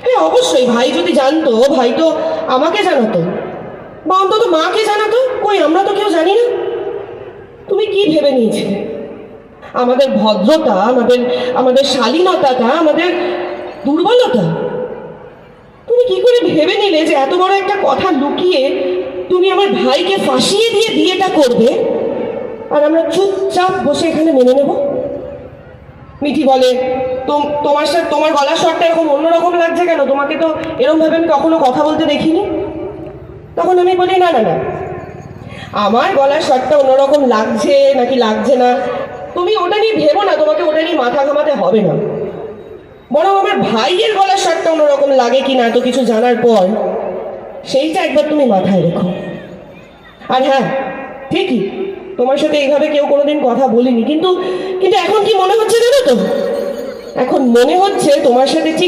হ্যাঁ অবশ্যই, ভাই যদি জানতো, ভাই তো আমাকে জানাতো, বা অন্তত মাকে জানাতো। কই, আমরা তো কেউ জানি না। তুমি কি ভেবে নিয়েছিলে আমাদের ভদ্রতা, আমাদের আমাদের শালীনতাটা আমাদের দুর্বলতা? তুমি কি করে ভেবে নিলে যে এত বড় একটা কথা লুকিয়ে তুমি আমার ভাইকে ফাঁসিয়ে দিয়ে বিয়েটা করবে, আর আমরা চুপচাপ বসে এখানে মেনে নেব? মিঠি বলে, তোমার সাথে তোমার গলার স্বরটা এরকম অন্যরকম লাগছে কেন? তোমাকে তো এরকম ভাবে আমি কখনো কথা বলতে দেখিনি। তখন আমি বলি, না না না, আমার গলার স্বরটা অন্যরকম লাগছে নাকি লাগছে না তুমি ওটা নিয়ে ভেবো না, তোমাকে ওটা নিয়ে মাথা ঘামাতে হবে না। বরং আমার ভাইয়ের গলার স্বরটা অন্যরকম লাগে কি না এত কিছু জানার পর, সেইটা একবার তুমি মাথায় রেখো। আর হ্যাঁ, ঠিকই, তোমার সাথে এইভাবে কেউ কোনোদিন কথা বলিনি, কিন্তু কিন্তু এখন কি মনে হচ্ছে জানো তো? এখন মনে হচ্ছে তোমার সাথে ঠিক